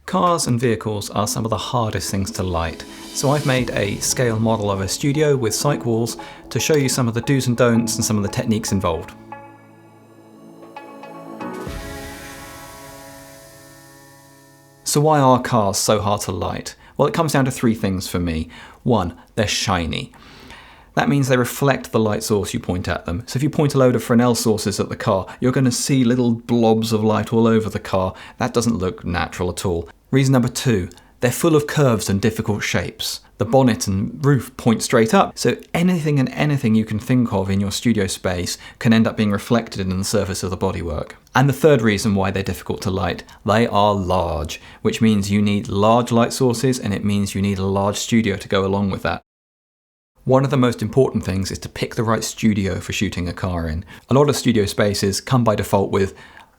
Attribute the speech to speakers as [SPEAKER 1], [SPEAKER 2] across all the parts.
[SPEAKER 1] Cars and vehicles are some of the hardest things to light, so I've made a scale model of a studio with cyc walls to show you some of the do's and don'ts and some of the techniques involved. So why are cars so hard to light? Well, it comes down to three things for me. One, they're shiny. That means they reflect the light source you point at them. So if you point a load of Fresnel sources at the car, you're going to see little blobs of light all over the car. That doesn't look natural at all. Reason number two, they're full of curves and difficult shapes. The bonnet and roof point straight up, so anything and anything you can think of in your studio space can end up being reflected in the surface of the bodywork. And the third reason why they're difficult to light, they are large, which means you need large light sources and it means you need a large studio to go along with that. One of the most important things is to pick the right studio for shooting a car in. A lot of studio spaces come by default with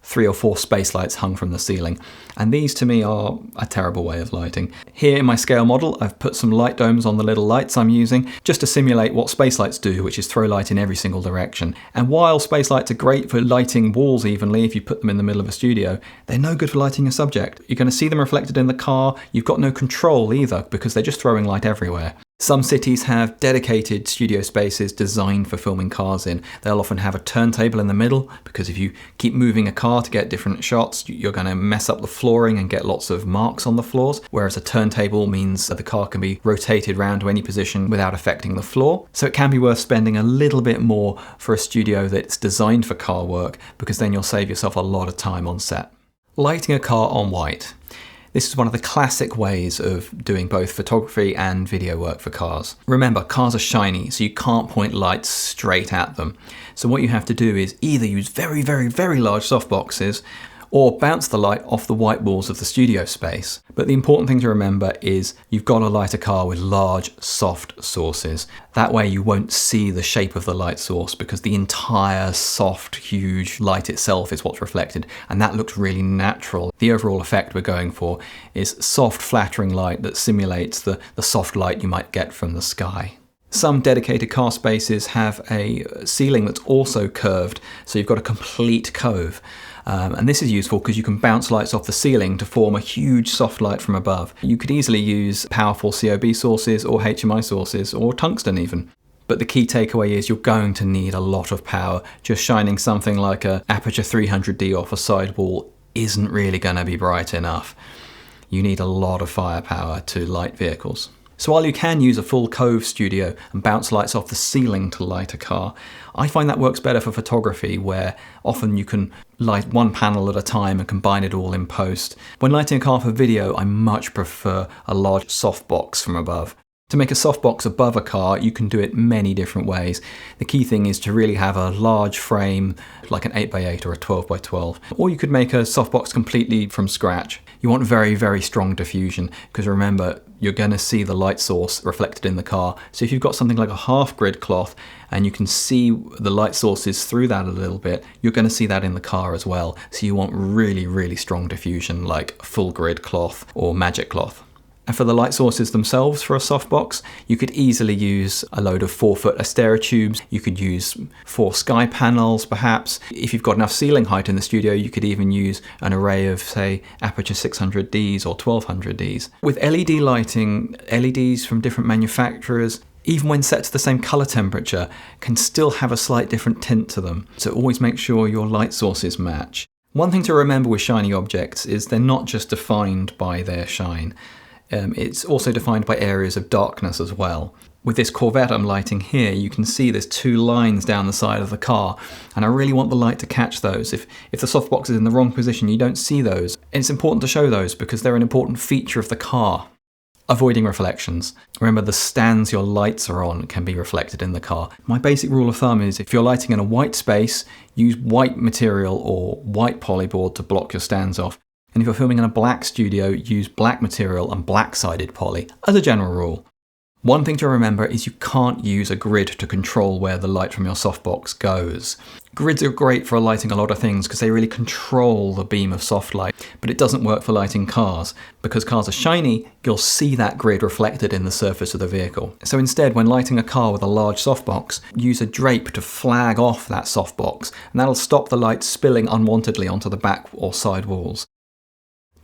[SPEAKER 1] 3 or 4 space lights hung from the ceiling, and these to me are a terrible way of lighting. Here in my scale model I've put some light domes on the little lights I'm using just to simulate what space lights do, which is throw light in every single direction. And while space lights are great for lighting walls evenly if you put them in the middle of a studio, they're no good for lighting a subject. You're going to see them reflected in the car, you've got no control either because they're just throwing light everywhere. Some cities have dedicated studio spaces designed for filming cars in. They'll often have a turntable in the middle because if you keep moving a car to get different shots, you're going to mess up the flooring and get lots of marks on the floors, whereas a turntable means that the car can be rotated around to any position without affecting the floor. So it can be worth spending a little bit more for a studio that's designed for car work because then you'll save yourself a lot of time on set. Lighting a car on white. This is one of the classic ways of doing both photography and video work for cars. Remember, cars are shiny, so you can't point lights straight at them. So what you have to do is either use very, very, very large softboxes or bounce the light off the white walls of the studio space. But the important thing to remember is you've got to light a car with large, soft sources. That way you won't see the shape of the light source because the entire soft, huge light itself is what's reflected, and that looks really natural. The overall effect we're going for is soft, flattering light that simulates the soft light you might get from the sky. Some dedicated car spaces have a ceiling that's also curved, so you've got a complete cove. And this is useful because you can bounce lights off the ceiling to form a huge soft light from above. You could easily use powerful COB sources or HMI sources or tungsten even. But the key takeaway is you're going to need a lot of power. Just shining something like a Aputure 300D off a sidewall isn't really going to be bright enough. You need a lot of firepower to light vehicles. So while you can use a full cove studio and bounce lights off the ceiling to light a car, I find that works better for photography where often you can light one panel at a time and combine it all in post. When lighting a car for video, I much prefer a large softbox from above. To make a softbox above a car, you can do it many different ways. The key thing is to really have a large frame, like an 8x8 or a 12x12. Or you could make a softbox completely from scratch. You want very, very strong diffusion, because remember, you're going to see the light source reflected in the car. So if you've got something like a half grid cloth and you can see the light sources through that a little bit, you're going to see that in the car as well. So you want really, really strong diffusion like full grid cloth or magic cloth. And for the light sources themselves for a softbox, you could easily use a load of 4-foot Astera tubes. You could use 4 sky panels perhaps. If you've got enough ceiling height in the studio, you could even use an array of, say, Aputure 600Ds or 1200Ds. With LED lighting, LEDs from different manufacturers, even when set to the same color temperature, can still have a slight different tint to them. So always make sure your light sources match. One thing to remember with shiny objects is they're not just defined by their shine. It's also defined by areas of darkness as well. With this Corvette I'm lighting here, you can see there's 2 lines down the side of the car, and I really want the light to catch those. If the softbox is in the wrong position, you don't see those. It's important to show those because they're an important feature of the car. Avoiding reflections. Remember, the stands your lights are on can be reflected in the car. My basic rule of thumb is if you're lighting in a white space, use white material or white polyboard to block your stands off. And if you're filming in a black studio, use black material and black-sided poly, as a general rule. One thing to remember is you can't use a grid to control where the light from your softbox goes. Grids are great for lighting a lot of things because they really control the beam of soft light, but it doesn't work for lighting cars. Because cars are shiny, you'll see that grid reflected in the surface of the vehicle. So instead, when lighting a car with a large softbox, use a drape to flag off that softbox, and that'll stop the light spilling unwantedly onto the back or side walls.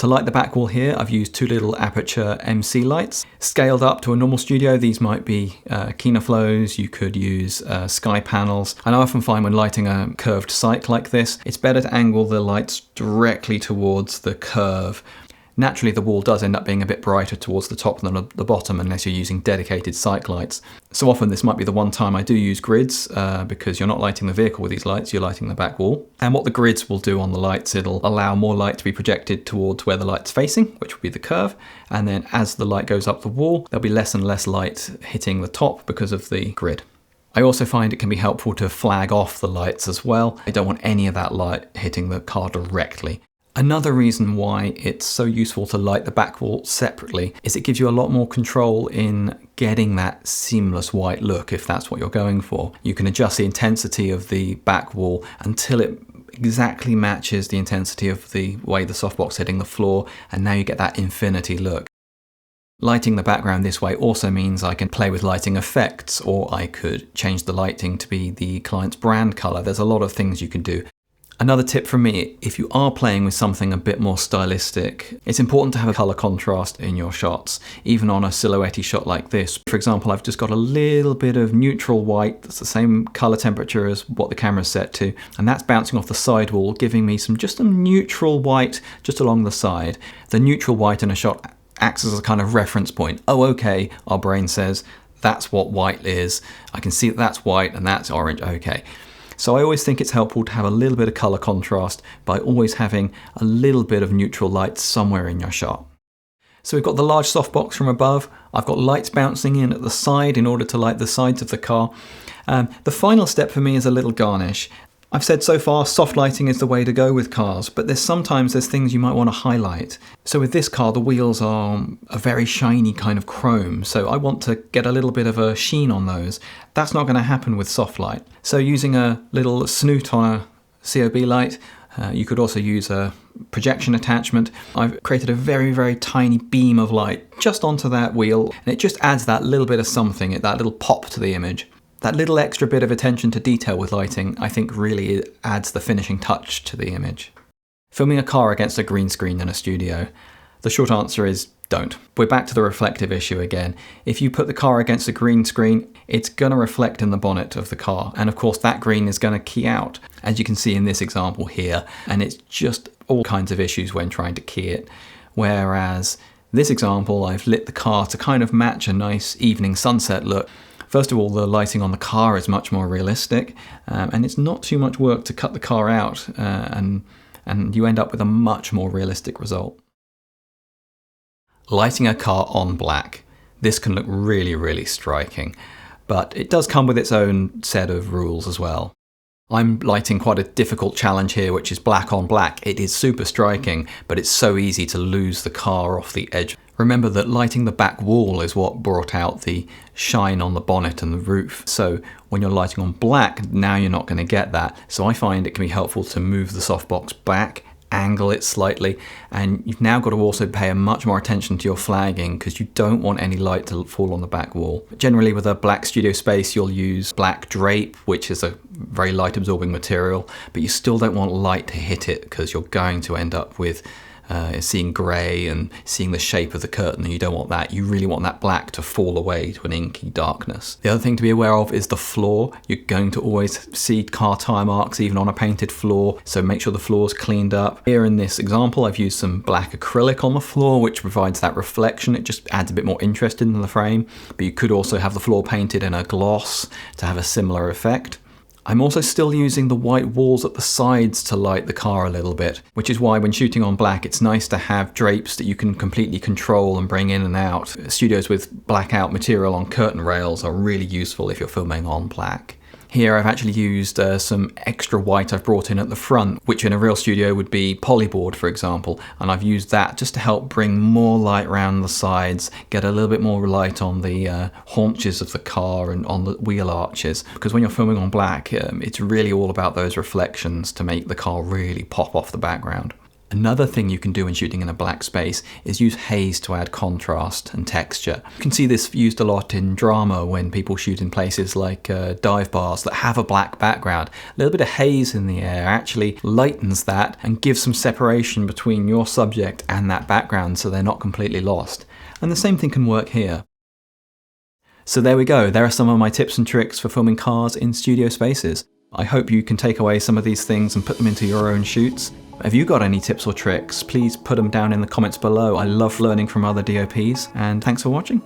[SPEAKER 1] To light the back wall here, I've used two little Aputure AL-MC lights. Scaled up to a normal studio, these might be Kina flows, you could use sky panels. And I often find when lighting a curved cyc like this, it's better to angle the lights directly towards the curve. Naturally, the wall does end up being a bit brighter towards the top than the bottom unless you're using dedicated cyc lights. So often this might be the one time I do use grids because you're not lighting the vehicle with these lights, you're lighting the back wall. And what the grids will do on the lights, it'll allow more light to be projected towards where the light's facing, which will be the curve. And then as the light goes up the wall, there'll be less and less light hitting the top because of the grid. I also find it can be helpful to flag off the lights as well. I don't want any of that light hitting the car directly. Another reason why it's so useful to light the back wall separately is it gives you a lot more control in getting that seamless white look if that's what you're going for. You can adjust the intensity of the back wall until it exactly matches the intensity of the way the softbox hitting the floor, and now you get that infinity look. Lighting the background this way also means I can play with lighting effects, or I could change the lighting to be the client's brand color. There's a lot of things you can do. Another tip from me, if you are playing with something a bit more stylistic, it's important to have a color contrast in your shots, even on a silhouette-y shot like this. For example, I've just got a little bit of neutral white, that's the same color temperature as what the camera's set to, and that's bouncing off the sidewall, giving me just some neutral white just along the side. The neutral white in a shot acts as a kind of reference point. Oh, okay, our brain says, that's what white is. I can see that that's white and that's orange, okay. So I always think it's helpful to have a little bit of color contrast by always having a little bit of neutral light somewhere in your shot. So we've got the large softbox from above. I've got lights bouncing in at the side in order to light the sides of the car. The final step for me is a little garnish. I've said so far soft lighting is the way to go with cars, but sometimes there's things you might want to highlight. So with this car, the wheels are a very shiny kind of chrome, so I want to get a little bit of a sheen on those. That's not going to happen with soft light. So using a little snoot on a COB light, you could also use a projection attachment. I've created a very, very tiny beam of light just onto that wheel, and it just adds that little bit of something, that little pop to the image. That little extra bit of attention to detail with lighting, I think, really adds the finishing touch to the image. Filming a car against a green screen in a studio, the short answer is don't. We're back to the reflective issue again. If you put the car against a green screen, it's going to reflect in the bonnet of the car. And of course, that green is going to key out, as you can see in this example here. And it's just all kinds of issues when trying to key it. Whereas this example, I've lit the car to kind of match a nice evening sunset look. First of all, the lighting on the car is much more realistic, and it's not too much work to cut the car out, and you end up with a much more realistic result. Lighting a car on black. This can look really, really striking, but it does come with its own set of rules as well. I'm lighting quite a difficult challenge here, which is black on black. It is super striking, but it's so easy to lose the car off the edge. Remember that lighting the back wall is what brought out the shine on the bonnet and the roof. So when you're lighting on black, now you're not going to get that. So I find it can be helpful to move the softbox back, angle it slightly, and you've now got to also pay much more attention to your flagging because you don't want any light to fall on the back wall. Generally with a black studio space, you'll use black drape, which is a very light absorbing material, but you still don't want light to hit it because you're going to end up with seeing grey and seeing the shape of the curtain, and you don't want that. You really want that black to fall away to an inky darkness. The other thing to be aware of is the floor. You're going to always see car tire marks even on a painted floor, so make sure the floor's cleaned up. Here in this example, I've used some black acrylic on the floor, which provides that reflection. It just adds a bit more interest in the frame, but you could also have the floor painted in a gloss to have a similar effect. I'm also still using the white walls at the sides to light the car a little bit, which is why when shooting on black, it's nice to have drapes that you can completely control and bring in and out. Studios with blackout material on curtain rails are really useful if you're filming on black. Here I've actually used some extra white I've brought in at the front, which in a real studio would be polyboard, for example, and I've used that just to help bring more light around the sides, get a little bit more light on the haunches of the car and on the wheel arches, because when you're filming on black, it's really all about those reflections to make the car really pop off the background. Another thing you can do when shooting in a black space is use haze to add contrast and texture. You can see this used a lot in drama when people shoot in places like dive bars that have a black background. A little bit of haze in the air actually lightens that and gives some separation between your subject and that background so they're not completely lost. And the same thing can work here. So there we go, there are some of my tips and tricks for filming cars in studio spaces. I hope you can take away some of these things and put them into your own shoots. Have you got any tips or tricks? Please put them down in the comments below. I love learning from other DOPs, and thanks for watching.